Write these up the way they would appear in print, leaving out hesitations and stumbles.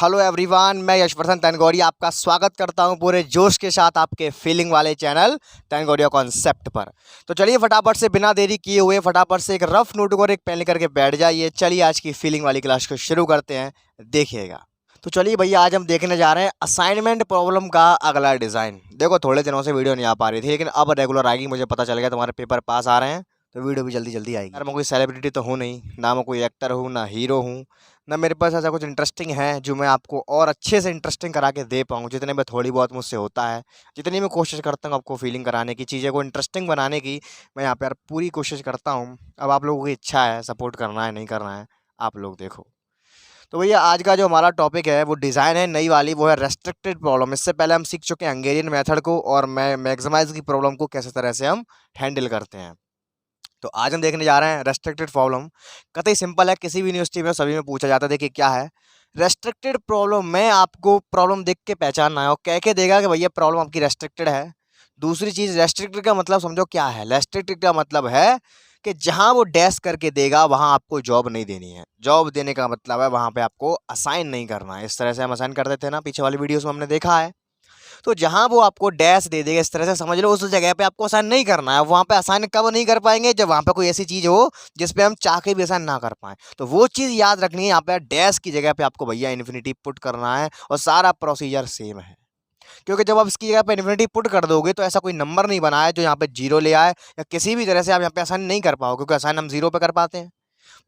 Hello everyone, मैं यशवर्धन तनगौरिया आपका स्वागत करता हूं पूरे जोश के साथ आपके फीलिंग वाले चैनल तनगौरिया कॉन्सेप्ट पर। तो चलिए फटाफट से बिना देरी किए हुए फटाफट से एक रफ नोटबुक और एक पेन लेकर के बैठ जाइए। चलिए आज की फीलिंग वाली क्लास को शुरू करते हैं, देखिएगा। तो चलिए भैया, आज हम देखने जा रहे हैं असाइनमेंट प्रॉब्लम का अगला डिज़ाइन। देखो थोड़े दिनों से वीडियो नहीं आ पा रही थी, लेकिन अब रेगुलर आएगी। मुझे पता चल गया तुम्हारे पेपर पास आ रहे हैं, तो वीडियो भी जल्दी जल्दी आएगी। यार मैं कोई सेलिब्रिटी तो हूँ नहीं, ना मैं कोई एक्टर हूँ, ना हीरो हूँ, ना मेरे पास ऐसा कुछ इंटरेस्टिंग है जो मैं आपको और अच्छे से इंटरेस्टिंग करा के दे पाऊँ। जितने में थोड़ी बहुत मुझसे होता है, जितनी मैं कोशिश करता हूँ आपको फीलिंग कराने की, चीज़ें को इंटरेस्टिंग बनाने की, मैं यहाँ पे यार पूरी कोशिश करता हूँ। अब आप लोगों की इच्छा है, सपोर्ट करना है नहीं करना है, आप लोग देखो। तो भैया आज का जो हमारा टॉपिक है वो डिज़ाइन है नई वाली, वो है रेस्ट्रिक्टेड प्रॉब्लम। इससे पहले हम सीख चुके हैं हंगेरियन मेथड को, और मैं मैक्सिमाइज की प्रॉब्लम को कैसे तरह से हम हैंडल करते हैं। तो आज हम देखने जा रहे हैं रेस्ट्रिक्टेड प्रॉब्लम। कतई सिंपल है, किसी भी यूनिवर्सिटी में सभी में पूछा जाता है। देखिए क्या है रेस्ट्रिक्टेड प्रॉब्लम। मैं आपको प्रॉब्लम देख के पहचानना है और कह के देगा कि भैया प्रॉब्लम आपकी रेस्ट्रिक्टेड है। दूसरी चीज़, रेस्ट्रिक्टेड का मतलब समझो क्या है। रेस्ट्रिक्टेड का मतलब है कि जहां वो डैश करके देगा वहां आपको जॉब नहीं देनी है। जॉब देने का मतलब है वहां पे आपको असाइन नहीं करना है। इस तरह से हम असाइन करते थे ना, पीछे वाली वीडियोस में हमने देखा है। तो जहां वो आपको डैश दे देगा, इस तरह से समझ लो उस जगह पे आपको असाइन नहीं करना है। वहां पे असाइन कब नहीं कर पाएंगे, जब वहां पे कोई ऐसी चीज हो जिसपे हम चाह के भी असाइन ना कर पाए। तो वो चीज याद रखनी है, यहाँ पे डैश की जगह पे आपको भैया इन्फिनिटी पुट करना है, और सारा प्रोसीजर सेम है। क्योंकि जब आप इसकी जगह पे इन्फिनिटी पुट कर दोगे तो ऐसा कोई नंबर नहीं बना है जो यहाँ पे जीरो ले आए, या किसी भी तरह से आप यहाँ पे असाइन नहीं कर पाओगे, क्योंकि असाइन हम जीरो पे कर पाते हैं।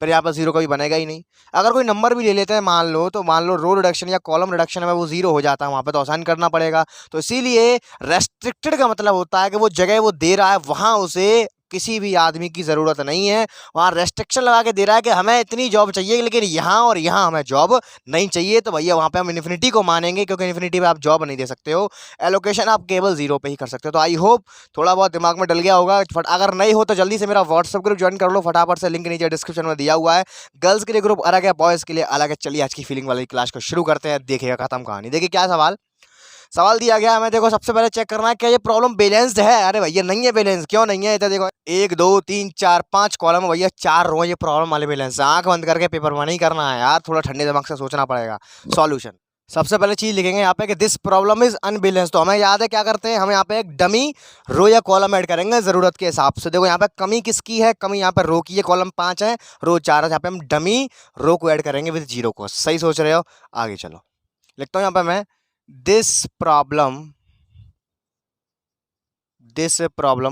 पर यहाँ पर जीरो कभी बनेगा ही नहीं। अगर कोई नंबर भी ले लेते हैं मान लो, तो मान लो रो रिडक्शन या कॉलम रिडक्शन में वो जीरो हो जाता है, वहाँ पे तो आसान करना पड़ेगा। तो इसीलिए रेस्ट्रिक्टेड का मतलब होता है कि वो जगह वो दे रहा है वहाँ उसे किसी भी आदमी की ज़रूरत नहीं है। वहाँ रेस्ट्रिक्शन लगा के दे रहा है कि हमें इतनी जॉब चाहिए, लेकिन यहाँ और यहाँ हमें जॉब नहीं चाहिए। तो भैया वहाँ पे हम इन्फिनिटी को मानेंगे, क्योंकि इन्फिनिटी पे आप जॉब नहीं दे सकते हो। एलोकेशन आप केवल जीरो पे ही कर सकते हो। तो आई होप थोड़ा बहुत दिमाग में डल गया होगा। अगर नहीं हो तो जल्दी से मेरा व्हाट्सएप ग्रुप ज्वाइन कर लो फटाफट से, लिंक नीचे डिस्क्रिप्शन में दिया हुआ है। गर्ल्स के लिए ग्रुप अलग है, बॉयज़ के लिए अलग है। चलिए आज की फीलिंग वाली क्लास को शुरू करते हैं, देखिएगा खत्म कहानी। देखिए क्या सवाल सवाल दिया गया हमें। देखो सबसे पहले चेक करना है क्या ये प्रॉब्लम बैलेंस्ड है। अरे भैया नहीं है बैलेंस। क्यों नहीं है? इधर देखो 1 2 3 4 5 कॉलम है भैया, 4 रो। ये प्रॉब्लम वाले बैलेंस। आंख बंद करके पेपर में नहीं करना है यार, थोड़ा ठंडे दिमाग से सोचना पड़ेगा। सॉल्यूशन सबसे पहले चीज लिखेंगे यहाँ पे कि दिस प्रॉब्लम इज अनबैलेंस। तो हमें याद है क्या करते हैं, हम यहाँ पे एक डमी रो या कॉलम ऐड करेंगे जरूरत के हिसाब से। देखो यहाँ पे कमी किसकी है, कमी यहाँ पे रो की है। कॉलम 5 है, रो 4 है। यहाँ पे हम डमी रो को ऐड करेंगे विद जीरो को। सही सोच रहे हो? आगे चलो लिखता हूँ यहाँ पे मैं दिस प्रॉब्लम।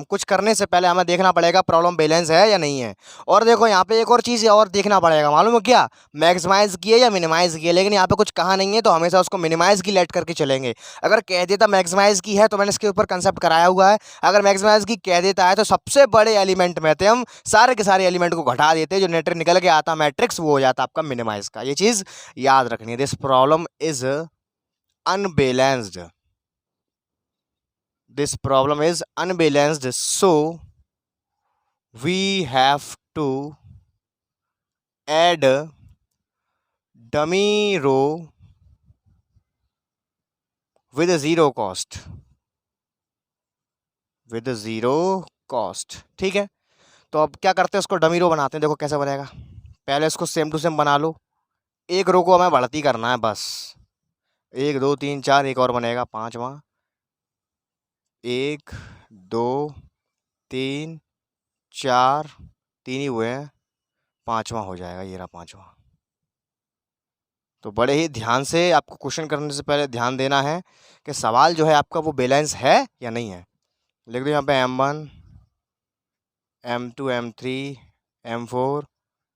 कुछ करने से पहले हमें देखना पड़ेगा प्रॉब्लम बैलेंस है या नहीं है। और देखो यहाँ पे एक और चीज़ और देखना पड़ेगा, मालूम है क्या? मैक्सिमाइज किए या मिनिमाइज किए, लेकिन यहाँ पे कुछ कहा नहीं है तो हमेशा उसको मिनिमाइज की लेट करके चलेंगे। अगर कह देता मैक्सिमाइज की है तो मैंने इसके ऊपर कंसेप्ट कराया हुआ है। अगर मैक्सिमाइज की कह देता है तो सबसे बड़े एलिमेंट में थे हम सारे के सारे एलिमेंट को घटा देते, जो नेट निकल के आता मैट्रिक्स वो हो जाता आपका मिनिमाइज का। ये चीज़ याद रखनी है। This problem is unbalanced. This problem is unbalanced, so we have to add dummy row with a zero cost. With a zero cost, ठीक है। तो अब क्या करते हैं, उसको डमी रो बनाते हैं। देखो कैसे बनेगा, पहले इसको सेम टू सेम बना लो। एक रो को हमें बढ़ती करना है बस। 1 2 3 4, एक और बनेगा पांचवा। 1 2 3 4, 3 ही हुए हैं, पांचवा हो जाएगा। ये रहा पांचवा। तो बड़े ही ध्यान से आपको क्वेश्चन करने से पहले ध्यान देना है कि सवाल जो है आपका वो बैलेंस है या नहीं है। लिख दो यहाँ पे M1 M2 M3 M4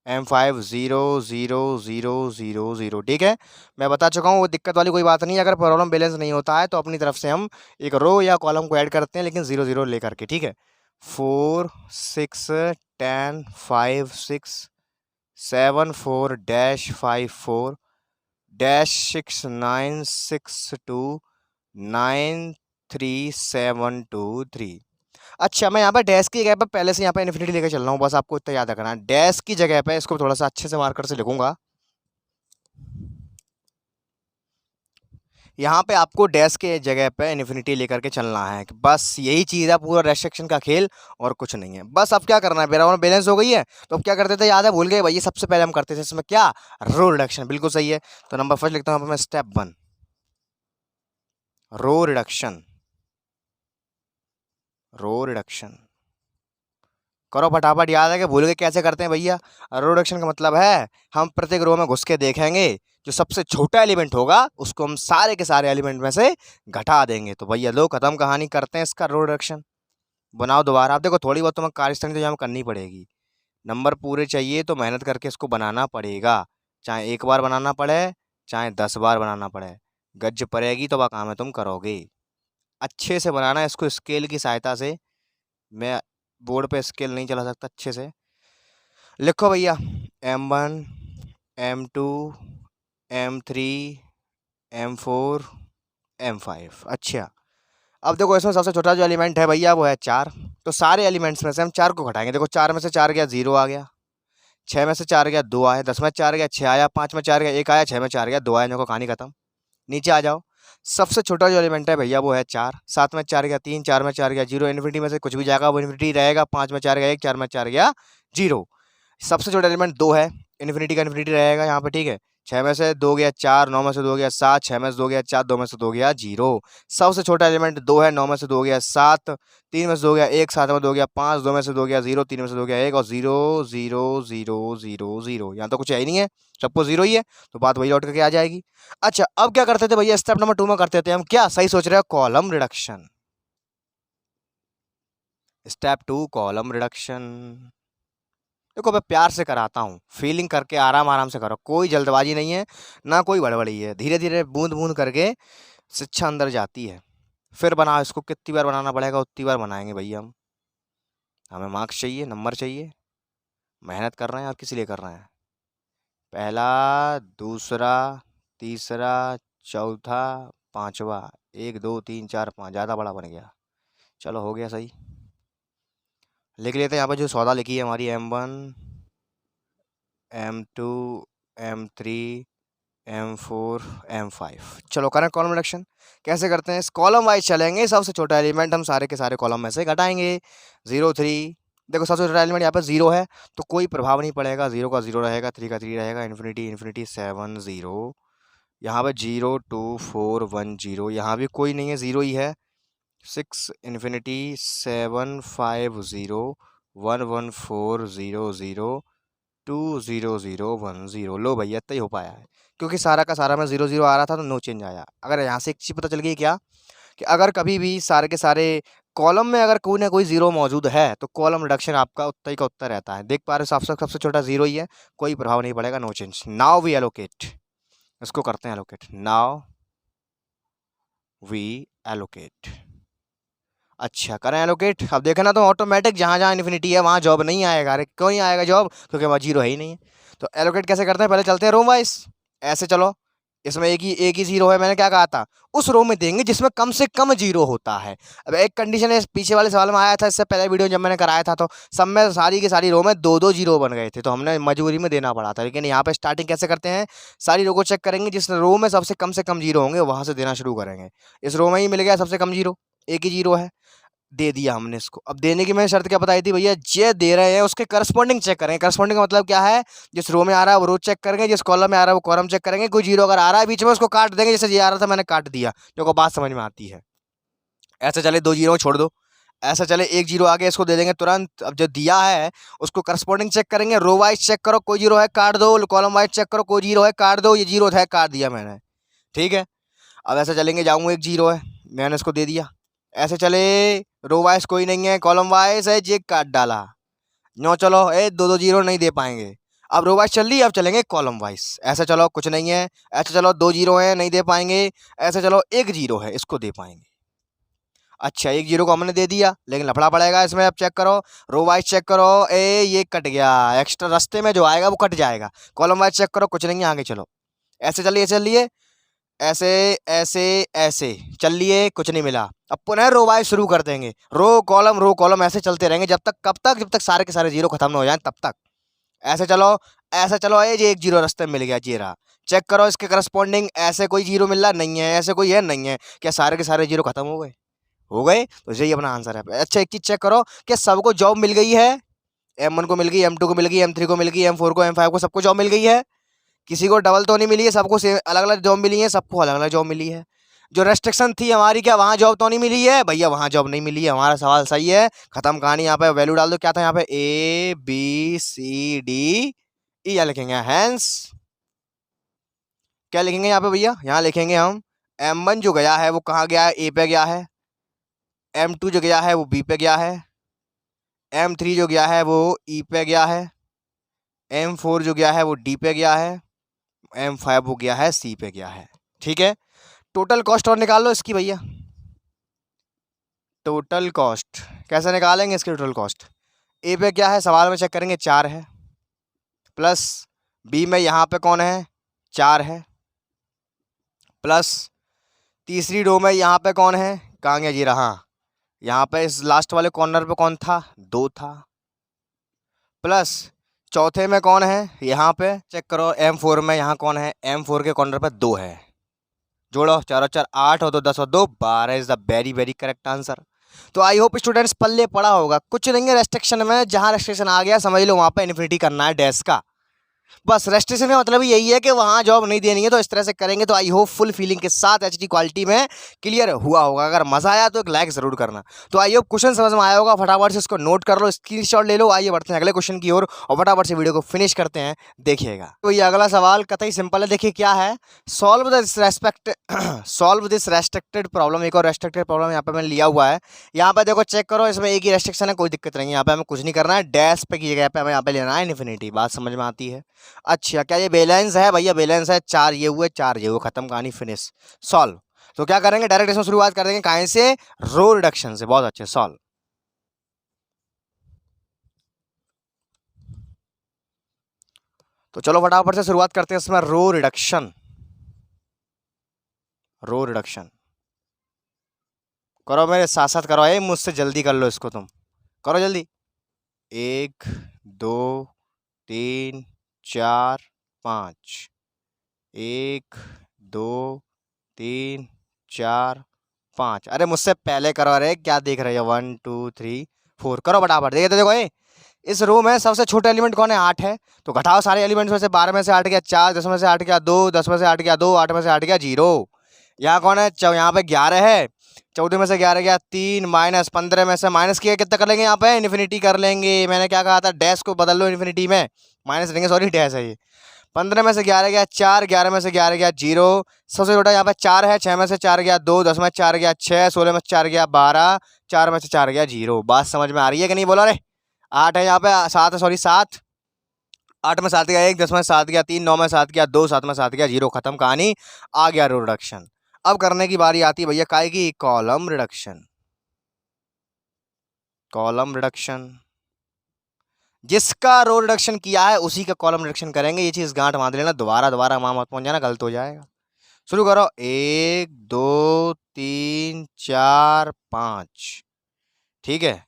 M5 0 0 0 0 0, ठीक है। मैं बता चुका हूँ, वो दिक्कत वाली कोई बात नहीं है। अगर प्रॉब्लम बैलेंस नहीं होता है तो अपनी तरफ से हम एक रो या कॉलम को ऐड करते हैं, लेकिन 0 0 लेकर के, ठीक है। 4 6 10 5 6 7 4 डैश 5 4 डैश 6 9 6 2 9 3 7 2 3। अच्छा, मैं यहाँ पे डैश की जगह पे पहले से यहाँ पे इन्फिनिटी लेकर चल रहा हूँ, बस आपको इतना याद रखना है। डैश की जगह पे इसको थोड़ा सा अच्छे से मार्कर से लिखूंगा। यहाँ पे आपको डैश के जगह पे इन्फिनिटी लेकर के चलना है, कि बस यही चीज़ है पूरा रेस्ट्रिक्शन का खेल, और कुछ नहीं है। बस अब क्या करना है, बैकग्राउंड बैलेंस हो गई है, तो अब क्या करते थे याद है, भूल गए भैया, सबसे पहले हम करते थे इसमें क्या, रो रिडक्शन। बिल्कुल सही है। तो नंबर फर्स्ट लिखता हूँ यहाँ पे मैं step 1, row reduction. Row reduction करो फटाफट, याद है कि भूल गए कैसे करते हैं भैया। रो रिडक्शन का मतलब है हम प्रत्येक रो में घुस के देखेंगे, जो सबसे छोटा एलिमेंट होगा उसको हम सारे के सारे एलिमेंट में से घटा देंगे। तो भैया लो खत्म कहानी, करते हैं इसका रो रिडक्शन। बनाओ दोबारा। आप देखो थोड़ी बहुत तो मैं कार्यस्थानी तो यहाँ करनी पड़ेगी, नंबर पूरे चाहिए तो मेहनत करके इसको बनाना पड़ेगा, चाहे एक बार बनाना पड़े चाहे 10 बार बनाना पड़े, गज पड़ेगी तो वह काम है तुम करोगे। अच्छे से बनाना है इसको स्केल की सहायता से, मैं बोर्ड पे स्केल नहीं चला सकता। अच्छे से लिखो भैया, M1 M2 M3 M4 M5। अच्छा अब देखो इसमें सबसे छोटा जो एलिमेंट है भैया वो है 4, तो सारे एलिमेंट्स में से हम 4 को घटाएंगे। देखो 4 में से 4 गया 0 आ गया, 6 में से 4 गया 2 आया, 10 में 4 गया 6 आया, 5 में 4 गया 1 आया, 6 में 4 गया 2 आया। देखो कहानी खत्म। नीचे आ जाओ, सबसे छोटा जो एलिमेंट है भैया वो है 4, 7 में 4 गया 3, 4 में 4 गया 0, इन्फिनिटी में से कुछ भी जाएगा वो इन्फिनिटी रहेगा। 5 में 4 गया 1, 4 में 4 गया 0। सबसे छोटा एलिमेंट 2 है, इन्फिनिटी का इन्फिनिटी रहेगा यहाँ पे, ठीक है। 6 में से 2 गया 4, 9 में से 2 गया 7, 6 में से 2 गया 4, 2 में से 2 गया 0। सबसे छोटा एलिमेंट 2 है, 9 में से 2 गया 7, 3 में से 2 गया 1, 7 में 2 गया 5, 2 में से 2 गया 0, 3 में से 2 गया 1, और 0 0 0 0 0। यहाँ तो कुछ है ही नहीं है, सबको 0 ही है, तो बात वही लौट करके आ जाएगी। अच्छा अब क्या करते थे भैया, स्टेप नंबर 2 में करते थे हम क्या, सही सोच रहे हो, column reduction. Step 2 column reduction. देखो मैं प्यार से कराता हूँ, फीलिंग करके आराम आराम से करो, कोई जल्दबाजी नहीं है ना कोई बड़बड़ी है, धीरे धीरे बूंद बूंद करके शिक्षा अंदर जाती है। फिर बनाओ इसको, कितनी बार बनाना पड़ेगा उतनी बार बनाएंगे भैया हम। हमें मार्क्स चाहिए, नंबर चाहिए, मेहनत कर रहे हैं और किस लिए कर रहे हैं। पहला, दूसरा, तीसरा, चौथा, पांचवा, 1 2 3 4 5, ज़्यादा बड़ा बन गया, चलो हो गया सही। लिख लेते हैं यहाँ पर जो सौदा लिखी है हमारी, M1 M2 M3 M4 M5। चलो करें कॉलम रिडक्शन। कैसे करते हैं, इस कॉलम वाइज चलेंगे, सबसे छोटा एलिमेंट हम सारे के सारे कॉलम में से घटाएंगे। 0 3, देखो सबसे छोटा एलिमेंट यहाँ पे 0 है तो कोई प्रभाव नहीं पड़ेगा, 0 का 0 रहेगा, 3 का 3 रहेगा, इन्फिनिटी इन्फिनिटी 7 0, यहाँ पे 0 2 4 1 0, यहाँ भी कोई नहीं है 0 ही है। 6 इन्फिनिटी 7 5 0 1 1 4 0 0 2 0 0 1 0। लो भैया इतना ही हो पाया है, क्योंकि सारा का सारा में 0 0 आ रहा था तो नो चेंज आया। अगर यहाँ से एक चीज़ पता चल गई क्या, कि अगर कभी भी सारे के सारे कॉलम में अगर कोई ना कोई 0 मौजूद है तो कॉलम रिडक्शन आपका उतना ही का उतना रहता है। देख पा रहे हो, सबसे छोटा 0 ही है, कोई प्रभाव नहीं पड़ेगा, no change. Now we allocate, इसको करते हैं एलोकेट। Now we allocate. अच्छा करें एलोकेट। अब देखना तो ऑटोमेटिक जहाँ जहाँ इन्फिनिटी है वहाँ जॉब नहीं आएगा। अरे क्यों नहीं आएगा जॉब, क्योंकि वहाँ 0 है ही नहीं है। तो एलोकेट कैसे करते हैं, पहले चलते हैं रो वाइज। ऐसे चलो, इसमें एक ही 0 है, मैंने क्या कहा था, उस रो में देंगे जिसमें कम से कम 0 होता है। अब एक कंडीशन है, पीछे वाले सवाल में आया था, इससे पहले वीडियो जब मैंने कराया था तो सब में सारी की सारी रो में 2 2 0 बन गए थे, तो हमने मजबूरी में देना पड़ा था। लेकिन यहाँ पे स्टार्टिंग कैसे करते हैं, सारी रो को चेक करेंगे, जिस रो में सबसे कम से कम 0 होंगे वहाँ से देना शुरू करेंगे। इस रो में ही मिल गया सबसे कम 0, एक ही 0 है, दे दिया हमने इसको। अब देने की मैंने शर्त क्या बताई थी भैया, जे दे रहे हैं उसके करस्पॉन्डिंग चेक करेंगे। करस्पॉन्डिंग का मतलब क्या है, जिस रो में आ रहा है वो रो चेक करेंगे, जिस कॉलम में आ रहा है वो कॉलम चेक करेंगे। कोई 0 अगर आ रहा है बीच में उसको काट देंगे, जैसे ये आ रहा था मैंने काट दिया, जो को बात समझ में आती है। ऐसे चले 2 0 छोड़ दो, ऐसा चले 1 0 आगे इसको दे देंगे तुरंत। अब जो दिया है उसको करस्पॉन्डिंग चेक करेंगे, रो वाइज चेक करो, कोई 0 है काट दो, कॉलम वाइज चेक करो, कोई 0 है काट दो, ये 0 है काट दिया मैंने, ठीक है। अब ऐसे चलेंगे, जाऊँ 1 0 है, मैंने इसको दे दिया। ऐसे चले, रो वाइज कोई नहीं है, कॉलम वाइज है, जे काट डाला। नो चलो 2 2 0 नहीं दे पाएंगे। अब रो वाइज चल रही है, अब चलेंगे कॉलम वाइज। ऐसे चलो कुछ नहीं है, ऐसे चलो 2 0 है नहीं दे पाएंगे, ऐसे चलो 1 0 है इसको दे पाएंगे। अच्छा 1 0 को हमने दे दिया, लेकिन लफड़ा पड़ेगा इसमें। अब चेक करो, रो वाइज चेक करो, ये कट गया, एक्स्ट्रा रास्ते में जो आएगा वो कट जाएगा। कॉलम वाइज चेक करो, कुछ नहीं है, आगे चलो। ऐसे चलिए ऐसे ऐसे ऐसे चल लिए, कुछ नहीं मिला। अब पुनः रो वाइज शुरू कर देंगे, रो कॉलम ऐसे चलते रहेंगे जब तक, कब तक, जब तक सारे के सारे 0 खत्म ना हो जाए तब तक। ऐसे चलो ये, जे 1 0 रास्ते में मिल गया, जे रहा। चेक करो इसके करस्पॉन्डिंग ऐसे कोई जीरो मिल रहा नहीं है, ऐसे कोई है नहीं है, क्या सारे के सारे जीरो खत्म हो गए? हो गए, तो यही अपना आंसर है। अच्छा एक चीज चेक करो, क्या सबको जॉब मिल गई है? M1 को मिल गई, M2 को मिल गई, M3 को मिल गई, M4 को, M5 को, सबको जॉब मिल गई है। किसी को डबल तो नहीं मिली है, सबको अलग अलग जॉब मिली है, सबको अलग अलग जॉब मिली है। जो रेस्ट्रिक्शन थी हमारी, क्या वहां जॉब तो नहीं मिली है? भैया वहां जॉब नहीं मिली है, हमारा सवाल सही है, खत्म कहानी। यहाँ पे वैल्यू डाल दो, क्या था यहाँ पे ABCDE, या लिखेंगे हैंस क्या लिखेंगे यहाँ पे भैया? यहाँ लिखेंगे हम M1 जो गया है वो कहाँ गया है? A पे गया है। M2 जो गया है वो B पे गया है। M3 जो गया है वो E पे गया है। M4 जो गया है वो D पे गया है। M5 वो गया है C पे गया है। ठीक है, टोटल कॉस्ट और निकाल लो इसकी भैया। टोटल कॉस्ट कैसे निकालेंगे इसकी? टोटल कॉस्ट ए पे क्या है, सवाल में चेक करेंगे 4 है, प्लस बी में यहाँ पे कौन है? 4 है, प्लस तीसरी रो में यहाँ पे कौन है? कहाँ गया जी रहा, यहाँ पे इस लास्ट वाले कॉर्नर पे कौन था? 2 था, प्लस चौथे में कौन है? यहाँ पे चेक करो M4 में यहाँ कौन है? M4 के कॉर्नर पे 2 है। जोड़ो, 4 और 4 8 और 2 10 और 2 12 is the very very correct answer. तो आई होप स्टूडेंट्स पल्ले पड़ा होगा, कुछ नहीं है रेस्ट्रिक्शन में, जहां रेस्ट्रिक्शन आ गया समझ लो वहां पे इन्फिनिटी करना है डैश का। बस रेस्ट्रिक्शन का मतलब यही है कि वहां जॉब नहीं देनी है, तो इस तरह से करेंगे। तो आई होप फुल फीलिंग के साथ एचडी क्वालिटी में क्लियर हुआ होगा। अगर मजा आया तो एक लाइक जरूर करना। तो आई होप क्वेश्चन समझ में आया होगा, फटाफट से इसको नोट कर लो, स्क्रीनशॉट ले लो। आइए बढ़ते हैं अगले क्वेश्चन की ओर और फटाफट से वीडियो को फिनिश करते हैं, देखिएगा। तो ये अगला सवाल कतई सिंपल है, देखिए क्या है। Solve this restricted problem. एक और रेस्ट्रिक्टेड प्रॉब्लम यहाँ पे मैंने लिया हुआ है। यहाँ पे देखो चेक करो, इसमें एक ही रेस्ट्रिक्शन है, कोई दिक्कत नहीं है। यहाँ पे हमें कुछ नहीं करना है, डैश पे की जगह पे हमें यहाँ पे लेना है इन्फिनिटी। बात समझ में आती है? अच्छा क्या ये बैलेंस है? भैया बैलेंस है, 4 ये हुए 4 ये हुए, खत्म कहानी, फिनिश सॉल्व। तो क्या करेंगे, डायरेक्ट इसमें शुरुआत कर देंगे कहां से? रो रिडक्शन से। बहुत अच्छे, सॉल्व। तो चलो फटाफट से शुरुआत करते हैं इसमें रो रिडक्शन। रो रिडक्शन करो, मेरे साथ साथ करो, मुझसे जल्दी कर लो इसको, तुम करो जल्दी। 1 2 3 4 5, 1 2 3 4 5। अरे मुझसे पहले करो, अरे क्या देख रहे हो? 1 2 3 4 करो फटाफट। देखिए तो देखो इस रो में सबसे छोटा एलिमेंट कौन है? 8 है। तो घटाओ सारे एलिमेंट्स में से, 12 में से 8 गया 4, 10 में से 8 गया 2, 10 में से 8 गया 2, 8 में से 8 गया 0। यहाँ कौन है? यहाँ पे 11 है, 14 में से 11 गया 3, माइनस 15 में से माइनस किया, कितना कर लेंगे यहाँ पे? इन्फिनिटी कर लेंगे। मैंने क्या कहा था? डैश को बदल लो इन्फिनिटी में, माइनस लेंगे, सॉरी डैश है ये। 15 में से 11 गया 4, 11 में से 11 गया 0। सबसे छोटा यहाँ पे 4 है, 6 में से 4 गया 2, 10 में 4 गया 6, 16 में 4 गया 12, 4 में से 4 गया 0। बात समझ में आ रही है कि नहीं? बोलो रे। 8 है यहाँ पे, 7 है, सॉरी 7, 8 में 7 गया 1, 10 में 7 गया 3, 9 में 7 गया 2, 7 में 7 गया 0, खत्म कहानी, आ गया रो रिडक्शन। अब करने की बारी आती है भैया काय की? Column reduction. कॉलम रिडक्शन, जिसका रो रिडक्शन किया है उसी का कॉलम रिडक्शन करेंगे। ये चीज गांठ बांध लेना, दोबारा दोबारा वहां मत पहुंच जाना, गलत हो जाएगा। शुरू करो, 1 2 3 4 5। ठीक है,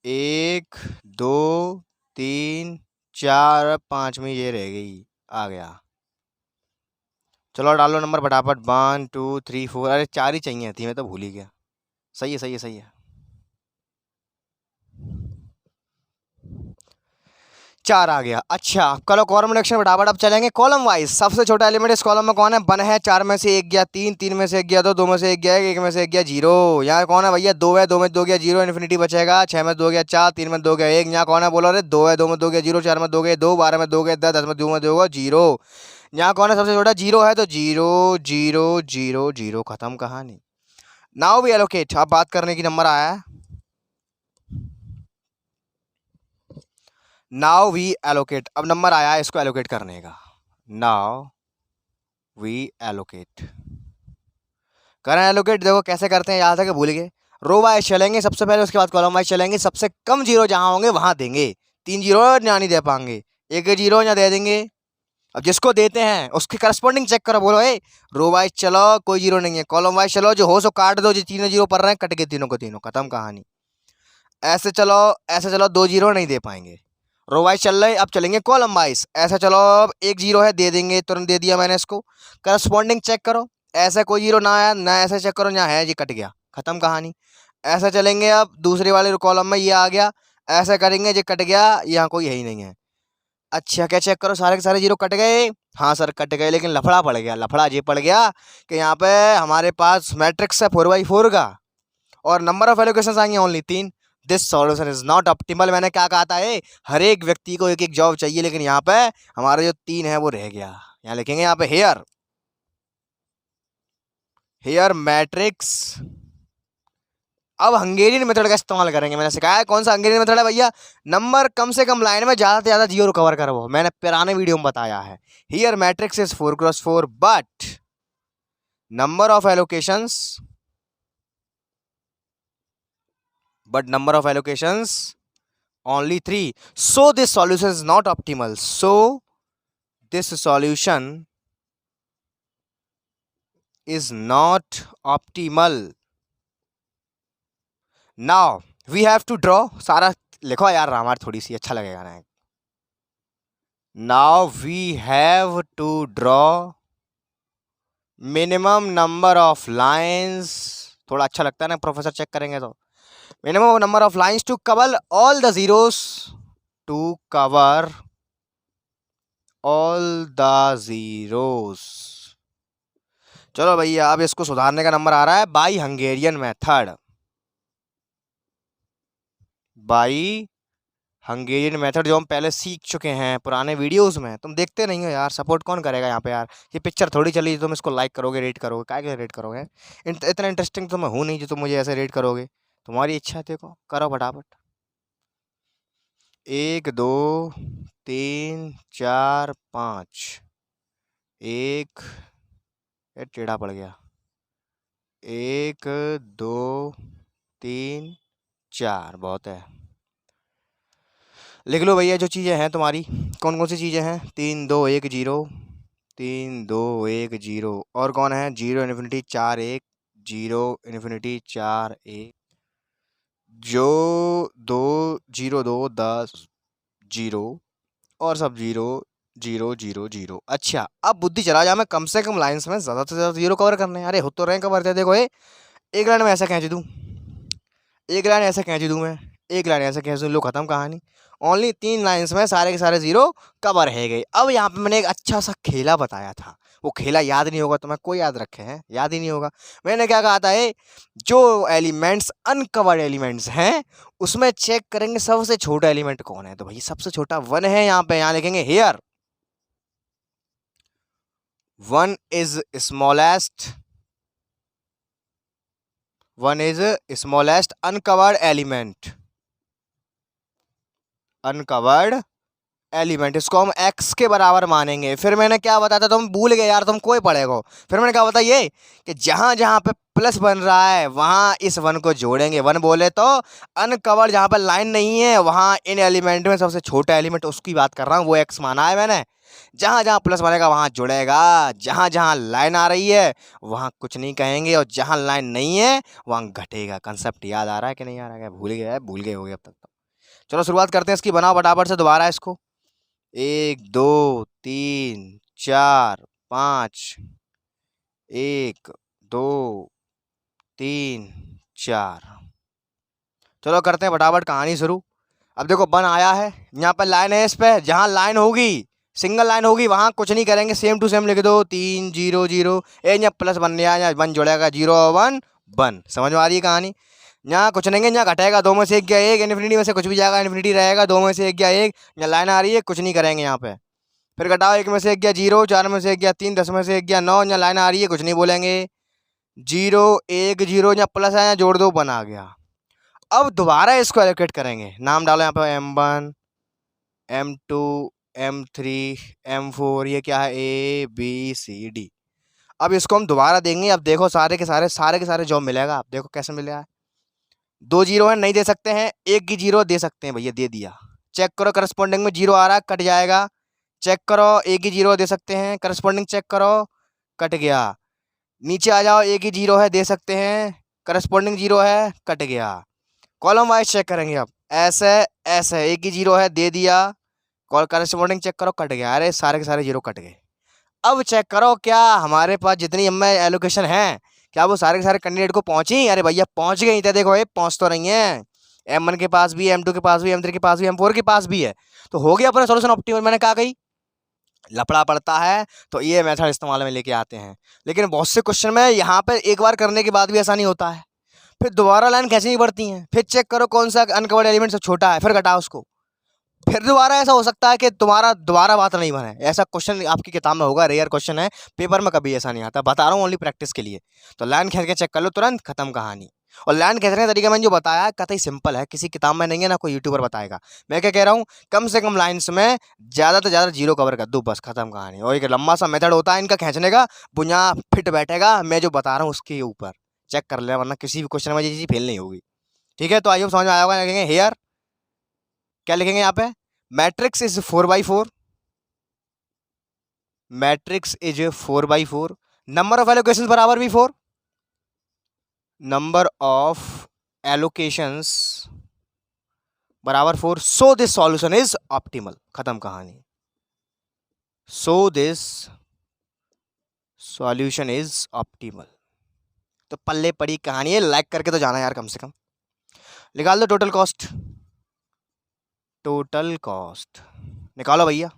1 2 3 4 5 में ये रह गई, आ गया। चलो डालो नंबर फटाफट, 1 2 3 4। अरे 4 ही चाहिए थी, मैं तो भूल ही गया। सही है सही है सही है, 4 आ गया। अच्छा कलो कॉलम रिडक्शन फटाफट अब चलेंगे कॉलम वाइज। सबसे छोटा एलिमेंट इस कॉलम में कौन है? 1 है, 4 में से 1 गया 3, 3 में से 1 गया 2, 2 में से 1 गया 1, 1 में से 1 गया 0। यहाँ कौन है भैया? 2 है, 2 में 2 गया 0, इन्फिनिटी बचेगा। 6 में 2 गया 4, 3 में 2 गया 1। यहाँ कौन है? बोलो रे। 2 है, 2 में 2 गया 0, 4 में 2 गया 2, 12 में 2 गया 10, 10 में 2 में 2 गया 0। यहाँ कौन है सबसे छोटा? 0 है, तो 0 0 0 0, खत्म कहानी। Now we allocate. अब बात करने की नंबर आया है, नाउ वी एलोकेट। अब नंबर आया है इसको एलोकेट करने का। नाउ वी एलोकेट, करें एलोकेट। देखो कैसे करते हैं, याद है कि भूल गए? रो वाइज चलेंगे सबसे पहले, उसके बाद कॉलम वाइज चलेंगे। सबसे कम जीरो जहां होंगे वहां देंगे। 3 जीरो या नहीं दे पाएंगे, 1 जीरो या दे देंगे। अब जिसको देते हैं उसके करस्पॉन्डिंग चेक करो, बोलो रो वाइज चलो कोई जीरो नहीं है, कॉलम वाइज चलो जो हो सो काट दो, जो तीनों जीरो पड़ रहे हैं कट गए तीनों को तीनों, खत्म कहानी। ऐसे चलो 2 जीरो नहीं दे पाएंगे। रो वाइज चल रहे, अब चलेंगे कॉलम वाइज। ऐसा चलो, अब एक जीरो है दे देंगे, तुरंत दे दिया मैंने इसको। करस्पॉन्डिंग चेक करो, ऐसा कोई जीरो ना आया ना, ऐसा चेक करो, यहाँ है जी, कट गया, खत्म कहानी। ऐसा चलेंगे, अब दूसरे वाले कॉलम में ये आ गया, ऐसा करेंगे जी, कट गया, यहाँ कोई है ही नहीं है। अच्छा क्या चेक करो, सारे के सारे जीरो कट गए। हाँ सर कट गए, लेकिन लफड़ा पड़ गया, लफड़ा ये पड़ गया कि यहाँ पे हमारे पास मैट्रिक्स है 4x4 का, और नंबर ऑफ एलोकेशन आएंगे only 3। This solution is not optimal. मैंने क्या कहा था, हर एक व्यक्ति को एक एक जॉब चाहिए, लेकिन यहाँ पे हमारा जो 3 है वो रह गया। यहाँ लिखेंगे, यहाँ पे हेयर, हेयर मैट्रिक्स। अब हंगेरियन मेथड का इस्तेमाल करेंगे। मैंने सिखाया कौन सा हंगेरियन मेथड है भैया, नंबर कम से कम लाइन में ज़्यादा से ज़्यादा जीरो कवर करो, मैंने पुराने वीडियो में बताया है। Here matrix is 4x4 but number of allocations only 3, so this solution is not optimal, so this solution is not optimal. Now we have to draw, सारा लिखो यार, हमारी थोड़ी सी अच्छा लगेगा ना। Now we have to draw minimum number of lines, थोड़ा अच्छा लगता है ना, प्रोफेसर चेक करेंगे तो। minimum number of lines to cover all the zeros, to cover all the zeros। चलो भैया, अब इसको सुधारने का नंबर आ रहा है by Hungarian method, by Hungarian method, जो हम पहले सीख चुके हैं पुराने वीडियोस में। तुम देखते नहीं हो यार, सपोर्ट कौन करेगा यहाँ पे यार, ये पिक्चर थोड़ी चली तुम इसको लाइक करोगे, रेट करोगे, क्या क्या रेट करोगे, इतना इंटरेस्टिंग तो मैं हूँ नहीं जो तुम मुझे ऐसे रेट करोगे। तुम्हारी इच्छा, देखो करो फटाफट। 1 2 3 4 5, एक टेढ़ा पड़ गया, 1 2 3 4, बहुत है। लिख लो भैया जो चीज़ें हैं तुम्हारी, कौन कौन सी चीज़ें हैं, 3 2 1 0, 3 2 1 0, और कौन है 0 इन्फिनिटी 4 1, 0 इन्फिनिटी 4 1, जो 2 0 2 10 0, और सब 0 0 0 0। अच्छा अब बुद्धि चला जा, मैं कम से कम लाइन्स में ज़्यादा से ज़्यादा जीरो कवर करने हैं। अरे हो तो रहे कवर थे, देखो एक लाइन में ऐसा खींच दूँ, एक लाइन ऐसे खींच दूँ मैं, एक लाइन ऐसे खींच दूँ, लो खत्म कहानी। ओनली 3 लाइन्स में सारे के सारे जीरो कवर है गए। अब यहाँ पे मैंने एक अच्छा सा खेला बताया था, वो खेला याद नहीं होगा तो मैं, कोई याद रखे हैं, याद ही नहीं होगा। मैंने क्या कहा था, जो एलिमेंट्स अनकवर्ड एलिमेंट्स हैं उसमें चेक करेंगे सबसे छोटा एलिमेंट कौन है, तो भाई सबसे छोटा 1 है। यहाँ पे यहाँ लिखेंगे here 1 is smallest, 1 is smallest uncovered element, uncovered element, इसको हम x के बराबर मानेंगे। फिर मैंने क्या बताया था, तुम भूल गए यार, तुम कोई पढ़ेगा। फिर मैंने क्या बताया, कि जहाँ जहाँ पे प्लस बन रहा है वहाँ इस 1 को जोड़ेंगे। 1 बोले तो अनकवर्ड, जहाँ पे लाइन नहीं है वहाँ इन एलिमेंट में सबसे छोटा एलिमेंट उसकी बात कर रहा हूँ, वो x माना है मैंने। जहाँ जहाँ प्लस बनेगा वहाँ जुड़ेगा, जहाँ जहाँ लाइन आ रही है वहाँ कुछ नहीं कहेंगे, और जहाँ लाइन नहीं है वहाँ घटेगा। कंसेप्ट याद आ रहा है कि नहीं आ रहा है, भूल गया है, भूल गए होगे अब तक तो। चलो शुरुआत करते हैं इसकी, बनाओ फटाफट से दोबारा इसको। 1 2 3 4 5, 1 2 3 4। चलो करते हैं फटाफट कहानी शुरू। अब देखो 1 आया है, यहाँ पर लाइन है, इस पे जहाँ लाइन होगी, सिंगल लाइन होगी वहाँ कुछ नहीं करेंगे, सेम टू सेम लिख दो 3 0 0। यहाँ प्लस बन गया, यहाँ 1 जुड़ेगा, 0 1 1। समझ में आ रही है कहानी। यहाँ कुछ नहीं, यहाँ घटेगा, 2 में से 1 गया 1, इन्फिनिटी में से कुछ भी जाएगा, इन्फिनिटी रहेगा, 2 में से 1 गया 1। यहाँ लाइन आ रही है, कुछ नहीं करेंगे यहाँ पे। फिर घटाओ, 1 में से 1 गया 0, 4 में से 1 गया 3, 10 में से 1 गया 9। यहाँ लाइन आ रही है, कुछ नहीं बोलेंगे, 0 1 0, यहाँ प्लस आया, जोड़ दो, 1 आ गया। अब दोबारा इसको एलोकेट करेंगे, नाम डालो यहाँ पे M1 M2 M3 M4, ये क्या है A B C D। अब इसको हम दोबारा देंगे। अब देखो सारे के सारे जॉब मिलेगा, आप देखो कैसे मिलेगा। 2 जीरो है, नहीं दे सकते हैं, 1 की 0 दे सकते हैं भैया, दे दिया। चेक करो करस्पॉन्डिंग में 0 आ रहा है, कट जाएगा। चेक करो, 1 की 0 दे सकते हैं, करस्पॉन्डिंग चेक करो, कट गया। नीचे आ जाओ, 1 की 0 है, दे सकते हैं, करस्पॉन्डिंग 0 है, कट गया। कॉलम वाइज चेक करेंगे अब, ऐसे ऐसे 1 की 0 है, दे दिया, कॉल करस्पॉन्डिंग चेक करो, कट गया, अरे सारे के सारे जीरो कट गए। अब चेक करो क्या हमारे पास जितनी एमआई एलोकेशन है क्या वो सारे के सारे कैंडिडेट को पहुंची? अरे भैया पहुंच गई थे, देखो ये पहुंच तो रही हैं। M1 के पास भी, M2 के पास भी, M3 के पास भी, M4 के पास भी है, तो हो गया अपना सॉल्यूशन ऑप्टिमल। मैंने कहा कही लफड़ा पड़ता है तो ये मेथड इस्तेमाल में लेके आते हैं, लेकिन बहुत से क्वेश्चन में यहाँ पे एक बार करने के बाद भी ऐसा नहीं होता है, फिर दोबारा लाइन खींचनी पड़ती है, फिर चेक करो कौन सा अनकवर्ड एलिमेंट से छोटा है, फिर घटाओ उसको, फिर दोबारा ऐसा हो सकता है कि तुम्हारा दोबारा बात नहीं बने। ऐसा क्वेश्चन आपकी किताब में होगा, रेयर क्वेश्चन है, पेपर में कभी ऐसा नहीं आता, बता रहा हूँ ओनली प्रैक्टिस के लिए। तो लाइन खींच के चेक कर लो, तुरंत खत्म कहानी। और लाइन खींचने का तरीका मैंने जो बताया है कतई सिंपल है, किसी किताब में नहीं है, ना कोई यूट्यूबर बताएगा। मैं क्या कह रहा हूँ, कम से कम लाइन्स में ज़्यादा से ज़्यादा जीरो कवर कर दो, बस खत्म कहानी। और एक लंबा सा मेथड होता है इनका खींचने का, बुनिया फिट बैठेगा मैं जो बता रहा हूँ उसके ऊपर, चेक कर लेना, वरना किसी भी क्वेश्चन में ये चीज़ फेल नहीं होगी। ठीक है, तो आई होप समझ में आया होगा। लिखेंगे हेयर, क्या लिखेंगे यहाँ पे, matrix is 4/4, matrix is 4/4, number of allocations बराबर भी 4, नंबर ऑफ एलोकेशंस बराबर 4, so this solution is optimal, खत्म कहानी। So this solution is optimal, तो पल्ले पड़ी कहानी है, लाइक करके तो जाना यार कम से कम। निकाल दो टोटल कॉस्ट, टोटल कॉस्ट निकालो भैया।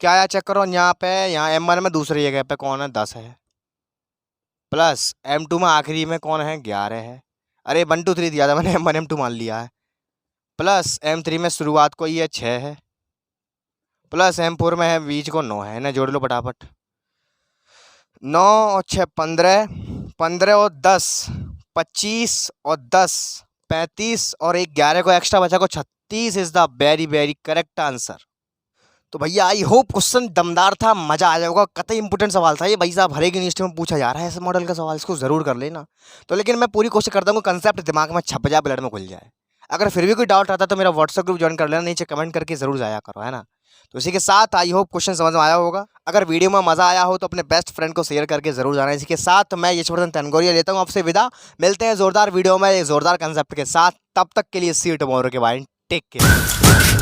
क्या आया चेक करो, यहाँ पे, यहाँ M1 में दूसरी जगह पे कौन है, 10 है, प्लस M2 में आखिरी में कौन है, 11 है, अरे 1 2 3 दिया था मैंने, M1 M2 मान लिया है, प्लस M3 में शुरुआत को ये 6 है, प्लस M4 में है बीच को 9 है ना, जोड़ लो फटाफट, 9 और 6 15, 15 और 10 25 और 10 35 और एक 11 को एक्स्ट्रा बचा को 36 is the very very correct answer. तो भैया आई होप क्वेश्चन दमदार था, मजा आ जाएगा, कतई इंपॉर्टेंट सवाल था ये भाई साहब, हर एक यूनिवर्सिटी में पूछा जा रहा है ऐसे मॉडल का सवाल, इसको जरूर कर लेना। तो लेकिन मैं पूरी कोशिश करता हूँ कंसेप्ट दिमाग में छप जाए, ब्लड में घुल जाए। अगर फिर भी कोई डाउट आता तो मेरा व्हाट्सएप ग्रुप ज्वाइन कर लेना, नीचे कमेंट करके जरूर जाया करो, है ना। तो इसी के साथ आई होप क्वेश्चन समझ में आया होगा। अगर वीडियो में मजा आया हो तो अपने बेस्ट फ्रेंड को शेयर करके जरूर जाना। इसी के साथ मैं यशवर्धन तनगोरिया लेता हूँ आपसे विदा, मिलते हैं जोरदार वीडियो में एक जोरदार कंसेप्ट के साथ, तब तक के लिए सी यू टुमारो के बाय, टेक केयर।